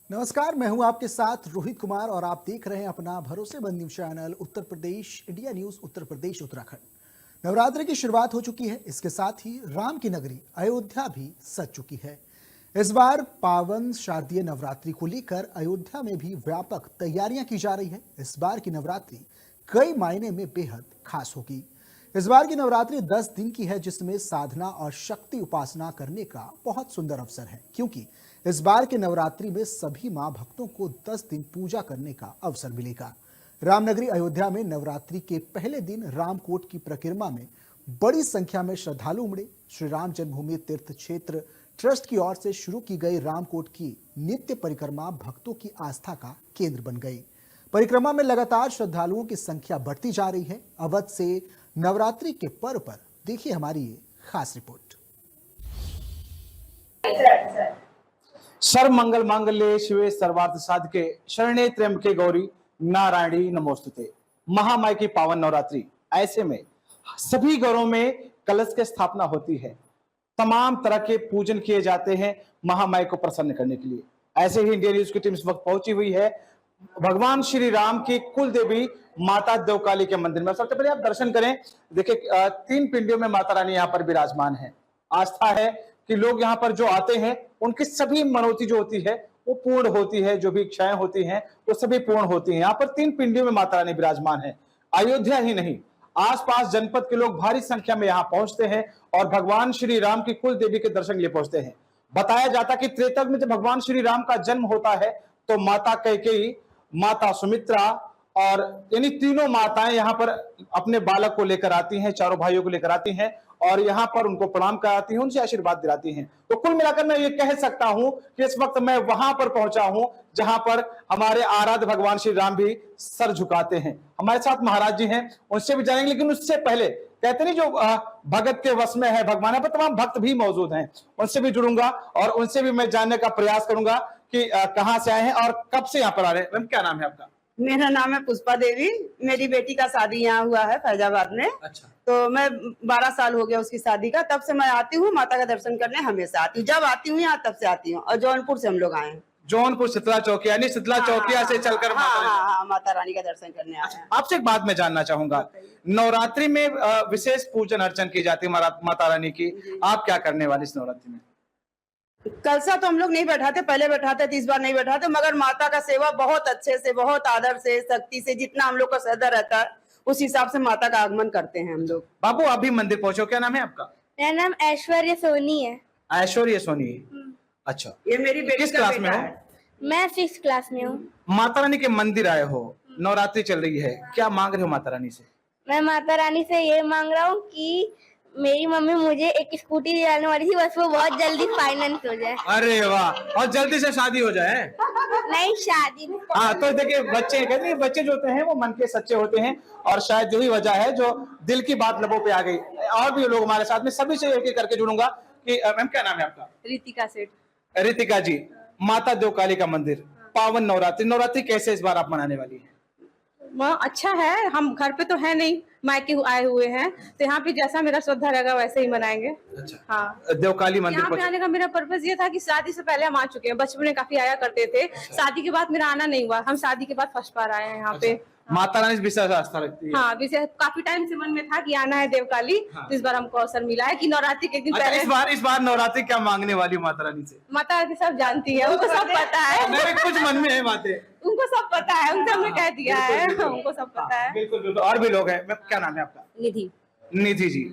नमस्कार, मैं हूं आपके साथ रोहित कुमार और आप देख रहे हैं अपना भरोसेमंद news channel Uttar Pradesh India news Uttar Pradesh Uttarakhand. Navratra की शुरुआत हो चुकी है, इसके साथ ही राम की नगरी अयोध्या भी सज चुकी है। इस बार पावन शारदीय नवरात्रि को लेकर अयोध्या में भी व्यापक तैयारियां की जा रही है। इस बार की नवरात्रि कई मायने में बेहद खास होगी। इस बार की नवरात्रि 10 दिन की है, जिसमें साधना और शक्ति उपासना करने का बहुत सुंदर अवसर है, क्योंकि इस बार के नवरात्रि में सभी मां भक्तों को 10 दिन पूजा करने का अवसर मिलेगा। रामनगरी अयोध्या में नवरात्रि के पहले दिन रामकोट की परिक्रमा में बड़ी संख्या में श्रद्धालु उमड़े। श्री राम जन्मभूमि तीर्थ क्षेत्र ट्रस्ट की ओर से शुरू की गई रामकोट की नित्य परिक्रमा भक्तों की आस्था का केंद्र बन गई। परिक्रमा में लगातार श्रद्धालुओं की संख्या बढ़ती जा रही है। अवध से नवरात्रि के पर्व पर देखिए हमारी ये खास रिपोर्ट। सर्व मंगल मांगल्ये शिवे सर्वार्थ साधके शरणे त्र्यंबके गौरी नारायणी नमोस्तुते। महामाई की पावन नवरात्रि, ऐसे में सभी घरों में कलश की स्थापना होती है, तमाम तरह के पूजन किए जाते हैं महामाई को प्रसन्न करने के लिए। ऐसे ही इंडिया न्यूज की टीम इस वक्त पहुंची हुई है भगवान श्री राम की कुल देवी माता देवकाली के मंदिर में। सबसे पहले आप दर्शन करें। देखिए 3 पिंडियों में माता रानी यहाँ पर विराजमान है। आस्था है कि लोग यहाँ पर जो आते हैं उनकी सभी मनोती जो होती है वो पूर्ण होती है, जो भी इच्छाएं होती हैं वो सभी पूर्ण होती हैं। यहाँ पर 3 पिंडियों में माता रानी विराजमान है। अयोध्या ही नहीं, आसपास जनपद के लोग भारी संख्या में यहाँ पहुंचते हैं और भगवान श्री राम की कुल देवी के दर्शन के लिए पहुंचते हैं। बताया जाता कि त्रेता में जब भगवान श्री राम का जन्म होता है तो माता कैकेयी, माता सुमित्रा और यानी तीनों माताएं यहाँ पर अपने बालक को लेकर आती हैं, चारों भाइयों को लेकर आती हैं और यहाँ पर उनको प्रणाम कराती हैं, उनसे आशीर्वाद दिलाती हैं। तो कुल मिलाकर मैं ये कह सकता हूं कि इस वक्त मैं वहां पर पहुंचा हूं जहां पर हमारे आराध्य भगवान श्री राम भी सर झुकाते हैं। हमारे साथ महाराज जी हैं, उनसे भी जानेंगे, लेकिन उससे पहले कहते नहीं जो भगत के वश में है भगवान, पर तमाम भक्त भी मौजूद हैं, उनसे भी जुड़ूंगा और उनसे भी मैं जानने का प्रयास करूंगा कि कहां से आए हैं और कब से यहाँ पर आ रहे हैं। मैम क्या नाम है आपका? मेरा नाम है पुष्पा देवी। मेरी बेटी का शादी यहाँ हुआ है फैजाबाद में। अच्छा, तो मैं 12 साल हो गया उसकी शादी का, तब से मैं आती हूँ माता का दर्शन करने, हमेशा आती हूँ। जब आती हूँ यहाँ तब से आती हूँ। और जौनपुर से हम लोग आए हैं। जौनपुर शीतला चौकी, यानी शीतला चौकिया से चलकर माता रानी का दर्शन करने आए हैं। आपसे एक बात मैं जानना चाहूंगा, नवरात्रि में विशेष पूजन अर्चन की जाती है माता रानी की, आप क्या करने वाले इस नवरात्रि में? कलसा तो हम लोग नहीं बैठाते, पहले बैठाते थे, इस बार नहीं बैठाते, मगर माता का सेवा बहुत अच्छे से, बहुत आदर से, शक्ति से, जितना हम लोग का श्रद्धा रहता है उस हिसाब से माता का आगमन करते हैं हम लोग। बाबू अभी मंदिर पहुंचो, क्या नाम है आपका? मेरा नाम ऐश्वर्य सोनी है। ऐश्वर्य सोनी। अच्छा, ये मेरी बेटी किस का क्लास में बेटा हो? है। मैं 6th क्लास में हूँ। माता रानी के मंदिर आए हो, नवरात्रि चल रही है, क्या मांग रहे हो माता रानी से? मैं माता रानी से ये मांग रहा हूँ कि मेरी मम्मी मुझे एक स्कूटी दिलाने वाली थी, बस वो बहुत जल्दी फाइनेंस हो जाए। अरे वाह, और जल्दी से शादी हो जाए। नहीं, शादी नहीं। हाँ, तो देखिए बच्चे कहते हैं, बच्चे जो होते हैं वो मन के सच्चे होते हैं और शायद यही वजह है जो दिल की बात लबों पे आ गई। और भी लोग हमारे साथ में, सभी से एक एक करके जुड़ूंगा कि मैम क्या नाम है आपका? रितिका सेठ। रितिका जी, माता देवकाली का मंदिर, पावन नवरात्रि, नवरात्रि कैसे इस बार आप मनाने वाली है? वहाँ अच्छा है, हम घर पे तो है नहीं, मायके आए हुए हैं, तो यहाँ पे जैसा मेरा श्रद्धा रहेगा वैसे ही मनाएंगे। अच्छा, हाँ, देवकाली मंदिर यहाँ पे आने का मेरा पर्पस ये था कि शादी से पहले हम आ चुके हैं, बचपन में काफी आया करते थे। शादी के बाद मेरा आना नहीं हुआ, हम शादी के बाद फर्स्ट बार आए हैं यहाँ पे। माता रानी विशेष आस्था रखती है। हाँ, विशेष काफी टाइम से मन में था कि आना है देवकाली। हाँ। तो इस बार हमको अवसर मिला है कि नवरात्रि के दिन अच्छा, पहले। इस बार नवरात्रि क्या मांगने वाली माता रानी से? माता रानी सब जानती है, उनको सब पता है। मेरे कुछ मन में है बातें, उनको सब पता है, उनसे हमने कह दिया है, उनको सब पता है। बिल्कुल बिल्कुल। और भी लोग हैं, मैं क्या नाम है आपका? निधि। निधि जी,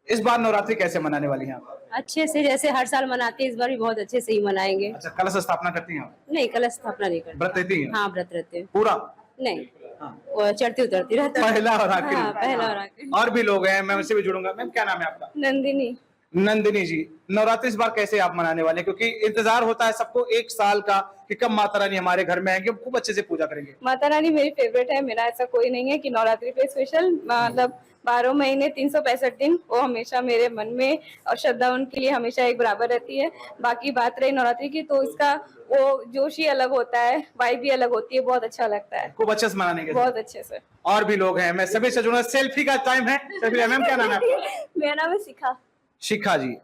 इस बार नवरात्रि कैसे मनाने वाली हैं आप? अच्छे से, जैसे हर साल मनाते हैं, इस बार भी बहुत अच्छे से ही मनाएंगे। अच्छा, कलश स्थापना करती हैं आप? नहीं, कलश स्थापना नहीं करते। व्रत रहती हैं? हाँ, व्रत रहते हैं। पूरा? नहीं, हाँ। वो चढ़ती उतरती रहता है। पहला और आखिरी? हाँ, पहला और आखिरी। और भी लोग हैं, मैं उनसे भी जुड़ूंगा। मैम क्या नाम है आपका? नंदिनी। नंदिनी जी, नवरात्रि इस बार कैसे आप मनाने वाले हैं? क्योंकि इंतजार होता है सबको 1 साल का कि कब माता रानी हमारे घर में आएंगे, खूब अच्छे से पूजा करेंगे। माता रानी मेरी फेवरेट है, मेरा ऐसा कोई नहीं है कि नवरात्रि पे स्पेशल, मतलब 12 महीने 365 दिन वो हमेशा मेरे मन में, और श्रद्धा उनके लिए हमेशा एक बराबर रहती है। बाकी बात रही नवरात्रि की, तो इसका वो जोश ही अलग होता है, वाइब भी अलग होती है, बहुत अच्छा लगता है, खूब अच्छे से मनाने के। बहुत अच्छे से। और भी लोग हैं, मैं सभी से जुड़ा, सेल्फी का टाइम है। मैम क्या नाम है आपका? मेरा नाम है शिखा। शिखा जी,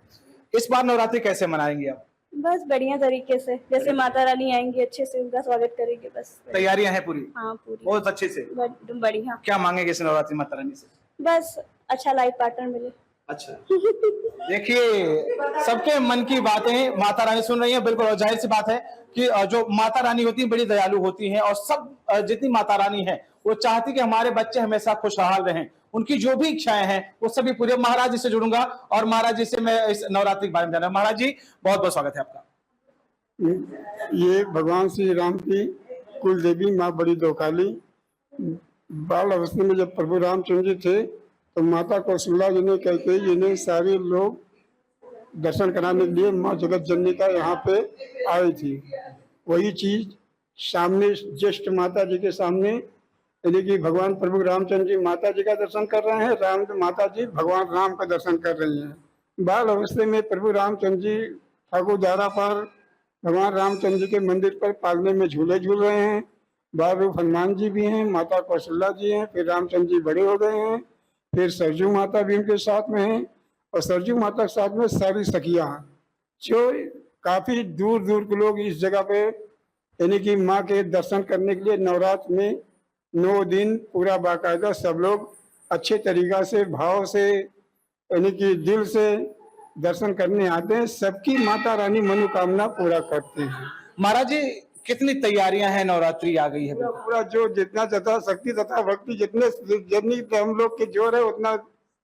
इस बार नवरात्रि कैसे मनाएंगे आप? बस बढ़िया तरीके से, जैसे माता रानी आएंगी अच्छे से उनका स्वागत करेंगे, बस तैयारियां हैं पूरी? हाँ पूरी बहुत अच्छे से। बढ़िया। क्या मांगेंगे इस नवरात्रि माता रानी से? बस अच्छा लाइफ पार्टनर मिले। अच्छा, देखिए सबके मन की बातें माता रानी सुन रही है। बिल्कुल, और जाहिर सी बात है कि जो माता रानी होती है बड़ी दयालु होती हैं, और सब जितनी माता रानी है वो चाहती कि हमारे बच्चे हमेशा खुशहाल रहें, उनकी जो भी इच्छाएं हैं वो सभी पूरे। महाराज जी से जुड़ूंगा और महाराज जी से मैं इस नवरात्रि के बारे में जानना। महाराज जी, बहुत बहुत स्वागत है आपका। ये भगवान श्री राम की कुल देवी माँ बड़ी दौकाली बाल अवस्था में जब प्रभु रामचंद्र जी थे तो माता कौशल्या जी ने कहते जिन्हें सारे लोग दर्शन कराने के लिए माँ जगत जननी का यहाँ पे आई थी। वही चीज सामने ज्येष्ठ माता जी के सामने, यानी कि भगवान प्रभु रामचंद्र जी माता जी का दर्शन कर रहे हैं, राम माता जी भगवान राम का दर्शन कर रही हैं। बाल अवस्था में प्रभु रामचंद्र जी ठाकुरद्वारा पर भगवान रामचंद्र जी के मंदिर पर पालने में झूले झूल रहे हैं। बाल रूप हनुमान जी भी हैं, माता कौशल्या जी हैं, फिर रामचंद्र जी बड़े हो गए हैं, फिर सरजू माता भी उनके साथ में हैं, और सरजू माता के साथ में सारी सखियां हैं। जो काफी दूर दूर के लोग इस जगह पे यानी कि माँ के दर्शन करने के लिए नवरात्र में 9 दिन पूरा बाकायदा सब लोग अच्छे तरीका से भाव से यानी कि दिल से दर्शन करने आते हैं। सबकी माता रानी मनोकामना पूरा करते हैं। महाराज जी, कितनी तैयारियां हैं? नवरात्रि आ गई है। पूरा जो जितना तथा शक्ति तथा भक्ति जितने जितनी हम लोग के जोर है उतना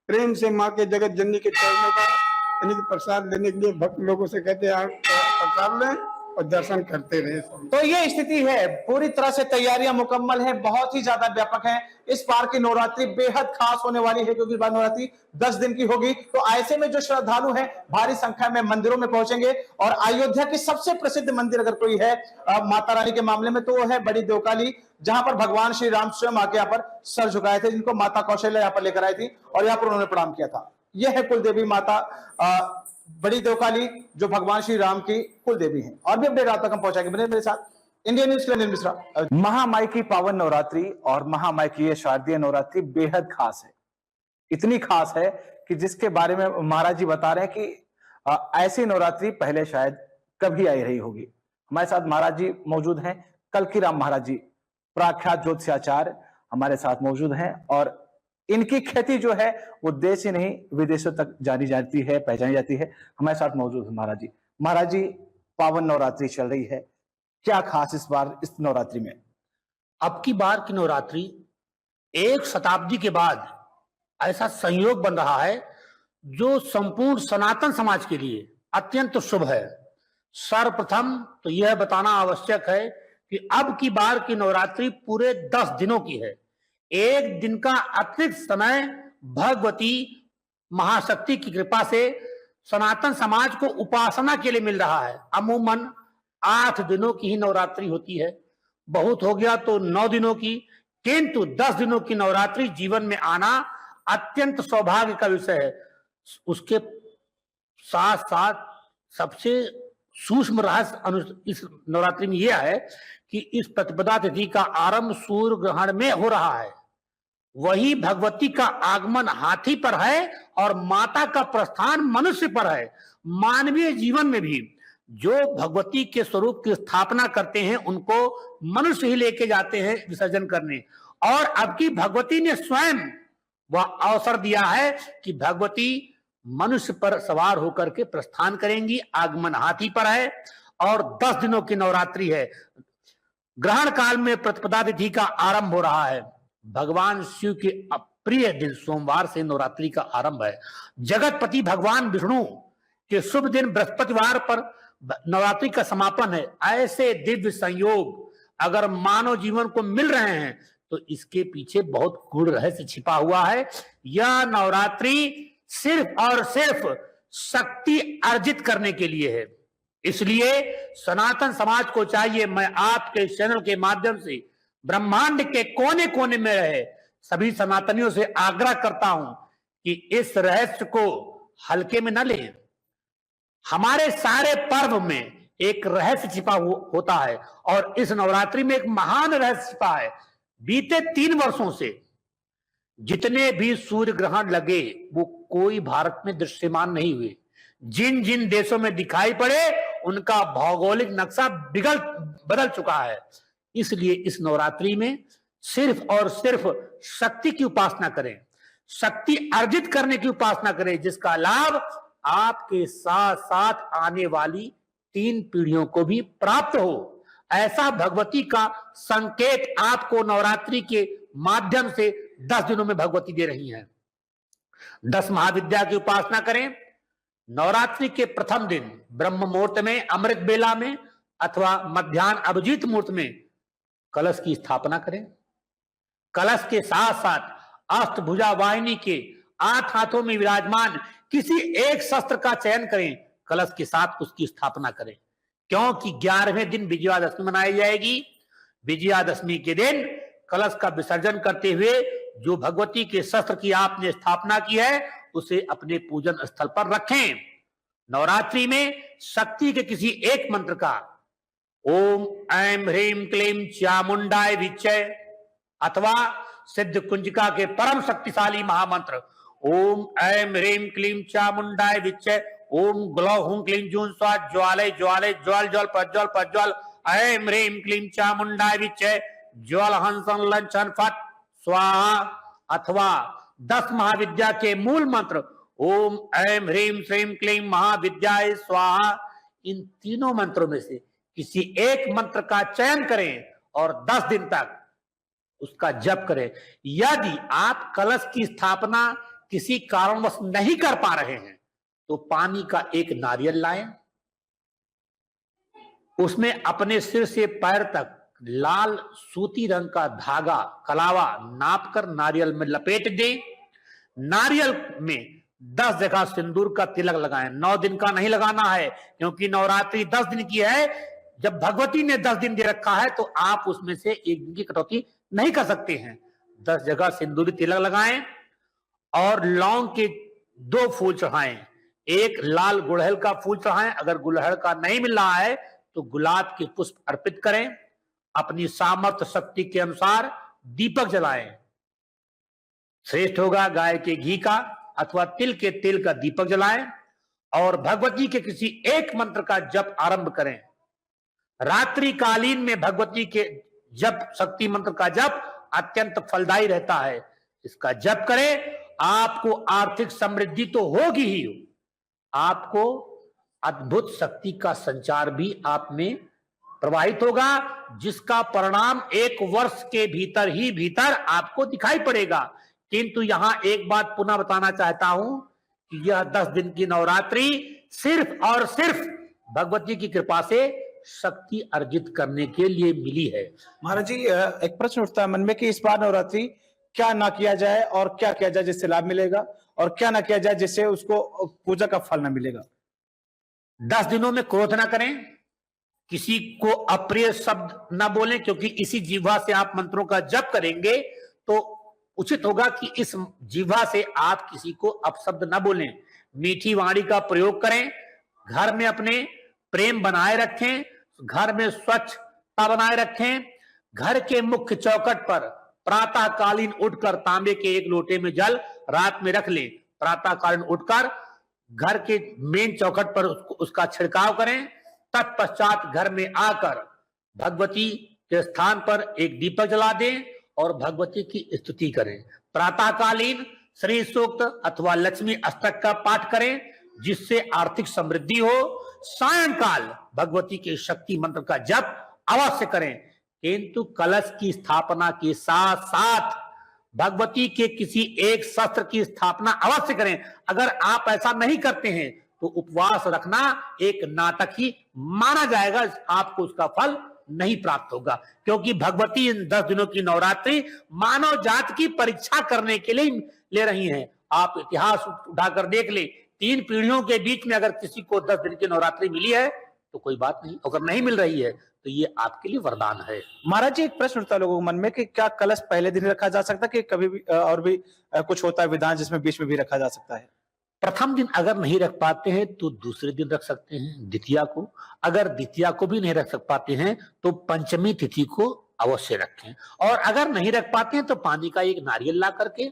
प्रेम से माँ के जगत जननी के चरणों का यानी कि प्रसाद लेने के लिए भक्त लोगों से कहते हैं आप प्रसाद लें और दर्शन करते रहे। तो ये स्थिति है, पूरी तरह से तैयारियां मुकम्मल है, बहुत ही ज्यादा व्यापक है। इस बार की नवरात्रि बेहद खास होने वाली है क्योंकि इस बार नवरात्रि 10 दिन की होगी। तो ऐसे में जो श्रद्धालु हैं भारी संख्या में मंदिरों में पहुंचेंगे, और अयोध्या की सबसे प्रसिद्ध मंदिर अगर कोई है माता रानी के मामले में तो वो है बड़ी देवकाली, जहां पर भगवान श्री राम स्वयं आके यहाँ पर सर झुकाए थे, जिनको माता कौशल्या यहाँ पर लेकर आई थी और यहाँ पर उन्होंने प्रणाम किया था। यह है कुल देवी माता बड़ी देवकाली, जो भगवान श्री राम की कुल देवी हैं। और भी अपडेट आप तक हम पहुंचाएंगे। मेरे साथ इंडियन न्यूज के अनिल मिश्रा। महामाई की पावन नवरात्रि और महामाई की यह शारदीय नवरात्रि बेहद खास है। इतनी खास है कि जिसके बारे में महाराज जी बता रहे हैं कि ऐसी नवरात्रि पहले शायद कभी आई रही होगी। हमारे साथ महाराज जी मौजूद हैं, कल्कीराम महाराज जी, प्रख्यात ज्योतिषाचार्य हमारे साथ मौजूद हैं, और इनकी ख्याति जो है वो देश ही नहीं विदेशों तक जानी जाती है, पहचानी जाती है। हमारे साथ मौजूद है महाराज जी। महाराज जी, पावन नवरात्रि चल रही है, क्या खास इस बार इस नवरात्रि में? अब की बार की नवरात्रि 1 शताब्दी के बाद ऐसा संयोग बन रहा है जो संपूर्ण सनातन समाज के लिए अत्यंत शुभ है। सर्वप्रथम तो यह बताना आवश्यक है कि अब की बार की नवरात्रि पूरे 10 दिनों की है। 1 दिन का अतिरिक्त समय भगवती महाशक्ति की कृपा से सनातन समाज को उपासना के लिए मिल रहा है। अमूमन 8 दिनों की ही नवरात्रि होती है, बहुत हो गया तो 9 दिनों की, किंतु 10 दिनों की नवरात्रि जीवन में आना अत्यंत सौभाग्य का विषय है। उसके साथ साथ सबसे सूक्ष्म रहस्य इस नवरात्रि में यह है कि इस प्रतिपदा तिथि का आरंभ सूर्य ग्रहण में हो रहा है। वही भगवती का आगमन हाथी पर है और माता का प्रस्थान मनुष्य पर है। मानवीय जीवन में भी जो भगवती के स्वरूप की स्थापना करते हैं उनको मनुष्य ही लेके जाते हैं विसर्जन करने, और अब की भगवती ने स्वयं वह अवसर दिया है कि भगवती मनुष्य पर सवार होकर के प्रस्थान करेंगी। आगमन हाथी पर है और 10 दिनों की नवरात्रि है। ग्रहण काल में प्रतिपदा तिथि का आरंभ हो रहा है। भगवान शिव के प्रिय दिन सोमवार से नवरात्रि का आरंभ है। जगतपति भगवान विष्णु के शुभ दिन बृहस्पतिवार पर नवरात्रि का समापन है। ऐसे दिव्य संयोग अगर मानव जीवन को मिल रहे हैं तो इसके पीछे बहुत गूढ़ रहस्य छिपा हुआ है। यह नवरात्रि सिर्फ और सिर्फ शक्ति अर्जित करने के लिए है। इसलिए सनातन समाज को चाहिए, मैं आपके चैनल के माध्यम से ब्रह्मांड के कोने कोने में रहे सभी सनातनियों से आग्रह करता हूं कि इस रहस्य को हल्के में न लें। हमारे सारे पर्व में एक रहस्य छिपा होता है और इस नवरात्रि में एक महान रहस्य छिपा है। बीते 3 वर्षों से जितने भी सूर्य ग्रहण लगे वो कोई भारत में दृश्यमान नहीं हुए। जिन जिन देशों में दिखाई पड़े उनका भौगोलिक नक्शा बदल चुका है। इसलिए इस नवरात्रि में सिर्फ और सिर्फ शक्ति की उपासना करें, शक्ति अर्जित करने की उपासना करें, जिसका लाभ आपके साथ साथ आने वाली 3 पीढ़ियों को भी प्राप्त हो। ऐसा भगवती का संकेत आपको नवरात्रि के माध्यम से 10 दिनों में भगवती दे रही हैं। 10 महाविद्या की उपासना करें। नवरात्रि के प्रथम दिन ब्रह्म मुहूर्त में, अमृत बेला में अथवा मध्याह्न अभिजीत मुहूर्त में कलश की स्थापना करें। कलश के साथ साथ अष्टभुजा वाहिनी के 8 हाथों में विराजमान किसी एक शस्त्र का चयन करें, कलश के साथ उसकी स्थापना करें, क्योंकि 11वें दिन विजयादशमी मनाई जाएगी। विजयादशमी के दिन कलश का विसर्जन करते हुए जो भगवती के शस्त्र की आपने स्थापना की है उसे अपने पूजन स्थल पर रखें। नवरात्रि में शक्ति के किसी एक मंत्र का ओम ऐं ह्रीं क्लीं चामुंडाय विच्चे अथवा सिद्ध कुंजिका के परम शक्तिशाली महामंत्र ओम ऐं ह्रीं क्लीं चामुंडाय विच्चे ओम ग्लौ हुं क्लीं जूं स्वा ज्वालय ज्वालय ज्वाल ज्वाल प्रज्वल प्रज्वल ऐं ह्रीं क्लीं चामुंडाय विच्चे ज्वल हंसन लंचन फट स्वाहा अथवा 10 महाविद्या के मूल मंत्र ओम ऐं ह्रीं श्रीं क्लीं महाविद्याय स्वाहा। इन तीनों मंत्रों में से किसी एक मंत्र का चयन करें और 10 दिन तक उसका जप करें। यदि आप कलश की स्थापना किसी कारणवश नहीं कर पा रहे हैं तो पानी का एक नारियल लाएं, उसमें अपने सिर से पैर तक लाल सूती रंग का धागा कलावा नापकर नारियल में लपेट दें। नारियल में 10 जगह सिंदूर का तिलक लगाएं। 9 दिन का नहीं लगाना है, क्योंकि नवरात्रि 10 दिन की है। जब भगवती ने 10 दिन दे रखा है तो आप उसमें से एक दिन की कटौती नहीं कर सकते हैं। 10 जगह सिंदूरी तिलक लगाएं और लौंग के 2 फूल चढ़ाएं। एक लाल गुड़हल का फूल चढ़ाएं। अगर गुड़हल का नहीं मिल रहा है तो गुलाब के पुष्प अर्पित करें। अपनी सामर्थ्य शक्ति के अनुसार दीपक जलाएं। श्रेष्ठ होगा गाय के घी का अथवा तिल के तेल का दीपक जलाएं और भगवती के किसी एक मंत्र का जप आरंभ करें। रात्रि कालीन में भगवती के जप शक्ति मंत्र का जप अत्यंत फलदायी रहता है। इसका जप करें। आपको आर्थिक समृद्धि तो होगी ही, आपको अद्भुत शक्ति का संचार भी आप में प्रवाहित होगा, जिसका परिणाम 1 वर्ष के भीतर आपको दिखाई पड़ेगा। किंतु यहां एक बात पुनः बताना चाहता हूं कि यह 10 दिन की नवरात्रि सिर्फ और सिर्फ भगवती की कृपा से शक्ति अर्जित करने के लिए मिली है। महाराज जी, एक प्रश्न उठता है मन में कि इस बार नवरात्रि क्या ना किया जाए और क्या किया जाए जिससे लाभ मिलेगा, और क्या ना किया जाए जिससे उसको पूजा का फल ना मिलेगा। 10 दिनों में क्रोध ना करें, किसी को अप्रिय शब्द ना बोलें, क्योंकि इसी जिह्वा से आप मंत्रों का जप करेंगे तो उचित होगा कि इस जिह्वा से आप किसी को अपशब्द ना बोलें। मीठी वाणी का प्रयोग करें। घर में अपने प्रेम बनाए रखें, घर में स्वच्छता बनाए रखें। घर के मुख्य चौखट पर प्रातःकालीन उठकर तांबे के 1 लोटे में जल रात में रख लें। प्रातःकालीन उठकर घर के मेन चौखट पर उसका छिड़काव करें। तत्पश्चात घर में आकर भगवती के स्थान पर एक दीपक जला दें और भगवती की स्तुति करें। प्रातःकालीन श्री सूक्त अथवा लक्ष्मी अष्टक का पाठ करें, जिससे आर्थिक समृद्धि हो। सायंकाल भगवती के शक्ति मंत्र का जप अवश्य करें, किंतु कलश की स्थापना के साथ साथ भगवती के किसी एक शस्त्र की स्थापना अवश्य करें। अगर आप ऐसा नहीं करते हैं तो उपवास रखना एक नाटक ही माना जाएगा, आपको उसका फल नहीं प्राप्त होगा। क्योंकि भगवती इन 10 दिनों की नवरात्रि मानव जात की परीक्षा करने के लिए ले रही हैं। आप इतिहास उठाकर देख ले, 3 पीढ़ियों के बीच में अगर किसी को 10 दिन की नवरात्रि मिली है तो कोई बात नहीं, अगर नहीं मिल रही है तो ये आपके लिए वरदान है। महाराज जी, एक प्रश्न उठता है लोगों के मन में कि क्या कलश पहले दिन रखा जा सकता है कि कभी भी और भी कुछ होता है विधान जिसमें बीच में भी रखा जा सकता है? प्रथम दिन अगर नहीं रख पाते हैं तो दूसरे दिन रख सकते हैं, द्वितीया को। अगर द्वितीया को भी नहीं रख पाते हैं तो पंचमी तिथि को अवश्य रखें। और अगर नहीं रख पाते हैं तो पानी का एक नारियल ला करके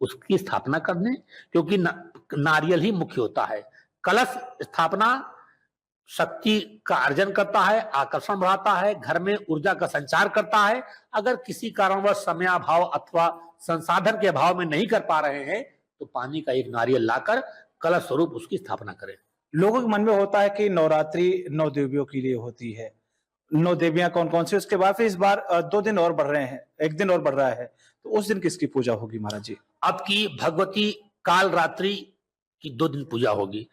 उसकी स्थापना कर दें, क्योंकि नारियल ही मुख्य होता है। कलश स्थापना शक्ति का अर्जन करता है, आकर्षण बढ़ाता है, घर में ऊर्जा का संचार करता है। अगर किसी कारणवश समयाभाव अथवा संसाधन के अभाव में नहीं कर पा रहे हैं तो पानी का एक नारियल लाकर कलश स्वरूप उसकी स्थापना करें। लोगों के मन में होता है कि नवरात्रि 9 देवियों के लिए होती है। 9 देवियां कौन कौन सी, उसके बाद फिर इस बार 2 दिन और बढ़ रहे हैं, 1 दिन और बढ़ रहा है, तो उस दिन किसकी पूजा होगी महाराज जी? अब की भगवती काल रात्रि की 2 दिन पूजा होगी।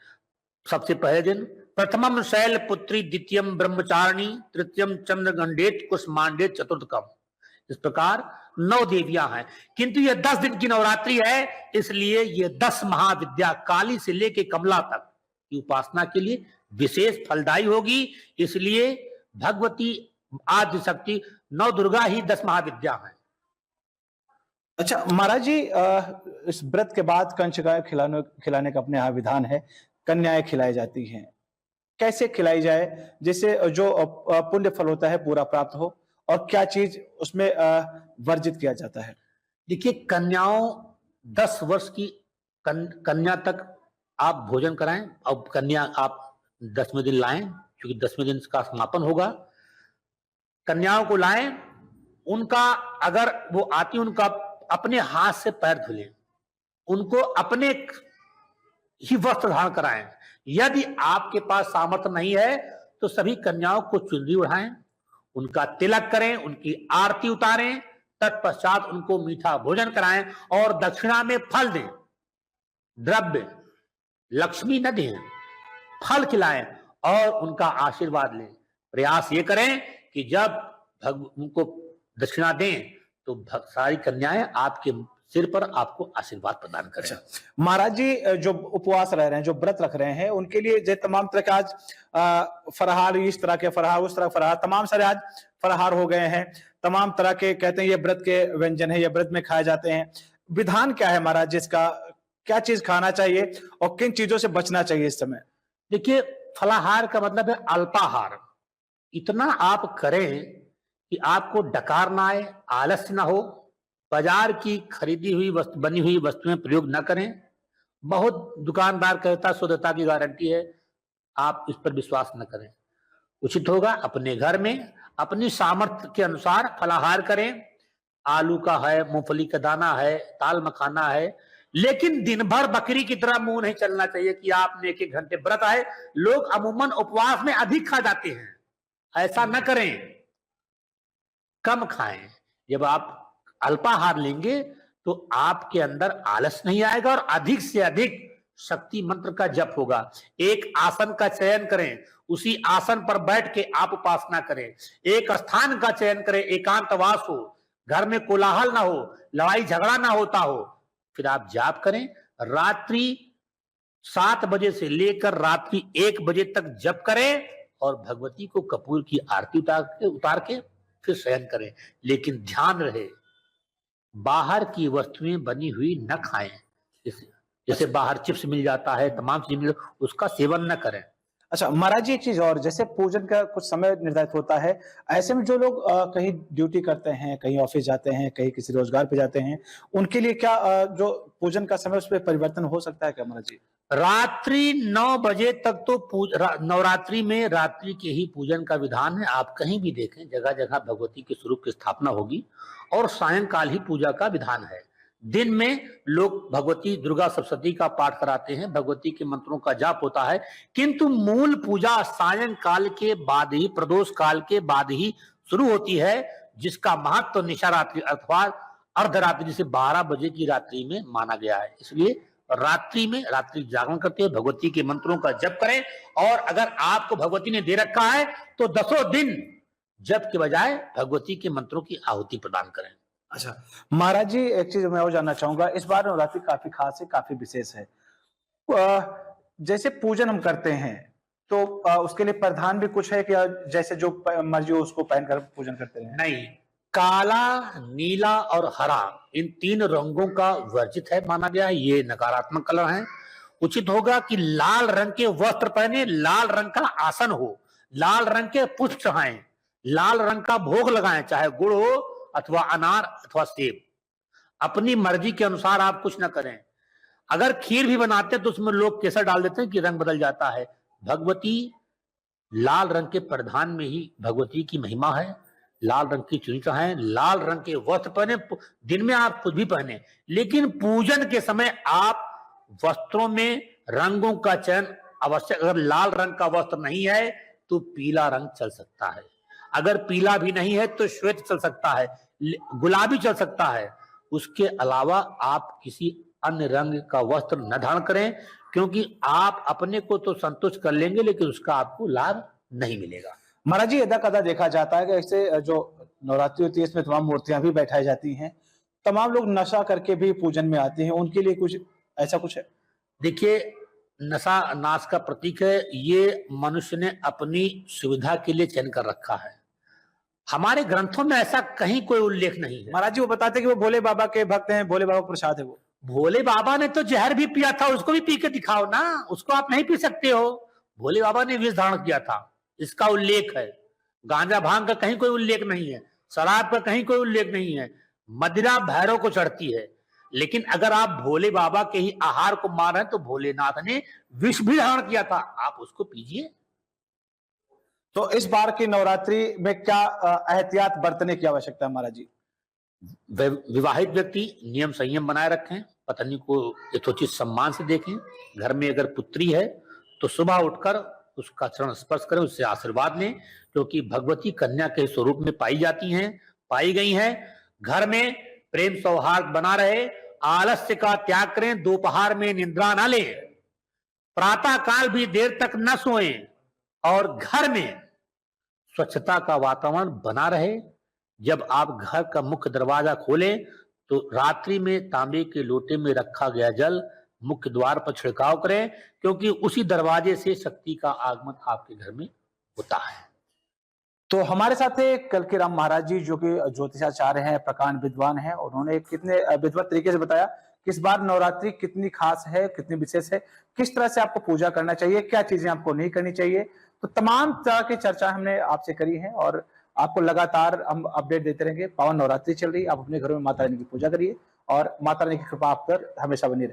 सबसे पहले दिन प्रथमम शैल पुत्री, द्वितीयम ब्रह्मचारिणी, तृतीयम चंद्रगंडेत कुष्मांडेत, चतुर्थकम। इस प्रकार 9 देवियां हैं, किंतु ये 10 दिन की नवरात्रि है, इसलिए ये 10 महाविद्या काली से लेके कमला तक की उपासना के लिए विशेष फलदायी होगी। इसलिए भगवती आद्य शक्ति 9 दुर्गा ही 10 महाविद्या हैं। अच्छा महाराज जी, इस व्रत के बाद कंचकाएं खिलाने का अपने यहाँ विधान है, कन्याएं खिलाई जाती हैं। कैसे खिलाई जाए जिससे जो पुण्य फल होता है पूरा प्राप्त हो, और क्या चीज उसमें वर्जित किया जाता है? देखिए, कन्याओं 10 वर्ष की कन्या तक आप भोजन कराएं, और कन्या आप 10वें दिन लाएं, क्योंकि 10वें दिन का समापन होगा। कन्याओं को लाएं, उनका अगर वो आती, उनका अपने हाथ से पैर धुलें, उनको अपने ही वस्त्र धारण कराएं। यदि आपके पास सामर्थ्य नहीं है तो सभी कन्याओं को चुनरी उड़ाएं, उनका तिलक करें, उनकी आरती उतारें, तत्पश्चात उनको मीठा भोजन कराएं और दक्षिणा में फल दें। द्रव्य लक्ष्मी न दें, फल खिलाएं और उनका आशीर्वाद लें। प्रयास ये करें कि जब उनको दक्षिणा दें तो सारी कन्याएं आपके सिर पर आपको आशीर्वाद प्रदान करें। अच्छा महाराज जी, जो उपवास रह रहे हैं, जो व्रत रख रहे हैं, उनके लिए जो तमाम तरह के आज फराहार, इस तरह के फराहार, उस तरह फराहार, तमाम सारे आज फराहार हो गए हैं, तमाम तरह के कहते हैं ये व्रत के व्यंजन है, ये व्रत में खाए जाते हैं। विधान क्या है महाराज जी इसका? क्या चीज खाना चाहिए और किन चीजों से बचना चाहिए इस समय? देखिए, फलाहार का मतलब है अल्पाहार। इतना आप करें कि आपको डकार ना आए, आलस्य ना हो, बाजार की खरीदी हुई वस्तु, बनी हुई वस्तुएं प्रयोग न करें। बहुत दुकानदार कहता शुद्धता की गारंटी है, आप इस पर विश्वास न करें। उचित होगा अपने घर में अपनी सामर्थ्य के अनुसार फलाहार करें। आलू का है, मूंगफली का दाना है, दाल मखाना है, लेकिन दिन भर बकरी की तरह मुंह नहीं चलना चाहिए कि आपने 1-1 घंटे व्रत आए। लोग अमूमन उपवास में अधिक खा जाते हैं, ऐसा न करें, कम खाएं। जब आप अल्पाहार लेंगे तो आपके अंदर आलस नहीं आएगा और अधिक से अधिक शक्ति मंत्र का जप होगा। एक आसन का चयन करें, उसी आसन पर बैठ के आप उपासना करें। एक स्थान का चयन करें, एकांतवास हो, घर में कोलाहल ना हो, लड़ाई झगड़ा ना होता हो, फिर आप जाप करें। रात्रि 7 बजे से लेकर रात्रि 1 बजे तक जप करें और भगवती को कपूर की आरती उतार के फिर शयन करें। लेकिन ध्यान रहे, बाहर की वस्तुएं बनी हुई न खाएं। जैसे बाहर चिप्स मिल जाता है, तमाम चीज, उसका सेवन न करें। अच्छा महाराज जी, एक चीज और, जैसे पूजन का कुछ समय निर्धारित होता है, ऐसे में जो लोग कहीं ड्यूटी करते हैं, कहीं ऑफिस जाते हैं, कहीं किसी रोजगार पे जाते हैं, उनके लिए क्या जो पूजन का समय उस पर परिवर्तन हो सकता है क्या महाराज जी? रात्रि 9 बजे तक तो नवरात्रि में रात्रि के ही पूजन का विधान है। आप कहीं भी देखें, जगह जगह भगवती के स्वरूप की स्थापना होगी और सायंकाल ही पूजा का विधान है। दिन में लोग भगवती दुर्गा सप्तशती का पाठ कराते हैं, भगवती के मंत्रों का जाप होता है, किंतु मूल पूजा सायंकाल के बाद ही, प्रदोष काल के बाद ही शुरू होती है, जिसका महत्व निशारात्रि अथवा अर्धरात्रि से 12 बजे की रात्रि में माना गया है। इसलिए रात्रि में रात्रि जागरण करते हैं, भगवती के मंत्रों का जप करें। और अगर आपको भगवती ने दे रखा है तो 10 दिन जप के बजाय भगवती के मंत्रों की आहुति प्रदान करें। अच्छा महाराज जी, एक चीज मैं और जानना चाहूंगा, इस बार नवरात्रि काफी खास है, काफी विशेष है। जैसे पूजन हम करते हैं तो उसके लिए परिधान भी कुछ है क्या? जैसे जो मर्जी हो उसको पहनकर पूजन करते हैं? नहीं, काला, नीला और हरा, इन 3 रंगों का वर्जित है माना गया है। ये नकारात्मक कलर हैं। उचित होगा कि लाल रंग के वस्त्र पहने, लाल रंग का आसन हो, लाल रंग के पुष्प चढ़ाएं, लाल रंग का भोग लगाएं, चाहे गुड़ हो अथवा अनार अथवा सेब। अपनी मर्जी के अनुसार आप कुछ ना करें। अगर खीर भी बनाते हैं तो उसमें लोग केसर डाल देते हैं कि रंग बदल जाता है। भगवती लाल रंग के परिधान में ही भगवती की महिमा है। लाल रंग की चुनी चढ़ाएं, लाल रंग के वस्त्र पहने, दिन में आप खुद भी पहने, लेकिन पूजन के समय आप वस्त्रों में रंगों का चयन आवश्यक। अगर लाल रंग का वस्त्र नहीं है तो पीला रंग चल सकता है, अगर पीला भी नहीं है तो श्वेत चल सकता है, गुलाबी चल सकता है। उसके अलावा आप किसी अन्य रंग का वस्त्र न धारण करें, क्योंकि आप अपने को तो संतुष्ट कर लेंगे लेकिन उसका आपको लाभ नहीं मिलेगा। महाराज जी, यदा कदा देखा जाता है कि ऐसे जो नवरात्रि होती है इसमें तमाम मूर्तियां भी बैठाई जाती हैं, तमाम लोग नशा करके भी पूजन में आते हैं, उनके लिए कुछ ऐसा कुछ है? देखिए, नशा नाश का प्रतीक है। ये मनुष्य ने अपनी सुविधा के लिए चयन कर रखा है। हमारे ग्रंथों में ऐसा कहीं कोई उल्लेख नहीं है। महाराज जी, वो बताते हैं कि वो भोले बाबा के भक्त हैं, भोले बाबा का प्रसाद है वो। भोले बाबा ने तो जहर भी पिया था, उसको भी पी के दिखाओ ना, उसको आप नहीं पी सकते हो। भोले बाबा ने विष धारण किया था, इसका उल्लेख है। गांजा भांग का कहीं कोई उल्लेख नहीं है, शराब का कहीं कोई उल्लेख नहीं है। मदिरा भैरव को चढ़ती है, लेकिन अगर आप भोले बाबा के ही आहार को मान रहे हैं तो भोलेनाथ ने विष भी धारण किया था, आप उसको पीजिए। तो इस बार की नवरात्रि में क्या एहतियात बरतने की आवश्यकता है महाराज जी? विवाहित व्यक्ति नियम संयम बनाए रखें, पत्नी को यथोचित सम्मान से देखें। घर में अगर पुत्री है तो सुबह उठकर उसका चरण स्पर्श करें, उससे आशीर्वाद लें, क्योंकि भगवती कन्या के स्वरूप में पाई गई हैं। घर में प्रेम सौहार्द बना रहे, आलस्य का त्याग करें, दोपहर में निद्रा न लें, प्रातः काल भी देर तक न सोएं, और घर में स्वच्छता का वातावरण बना रहे। जब आप घर का मुख्य दरवाजा खोलें तो रात्रि में तांबे के लोटे में रखा गया जल मुख्य द्वार पर छिड़काव करें, क्योंकि उसी दरवाजे से शक्ति का आगमन आपके घर में होता है। तो हमारे साथ है कल के राम महाराज जी, जो कि ज्योतिषाचार्य हैं, प्रकांड विद्वान हैं। उन्होंने कितने विद्वत तरीके से बताया कि इस बार नवरात्रि कितनी खास है, कितनी विशेष है, किस तरह से आपको पूजा करना चाहिए, क्या चीजें आपको नहीं करनी चाहिए। तो तमाम तरह की चर्चा हमने आपसे करी है और आपको लगातार हम अपडेट देते रहेंगे। पावन नवरात्रि चल रही है, आप अपने घरों में माता रानी की पूजा करिए और माता रानी की कृपा आप पर हमेशा बनी रहे।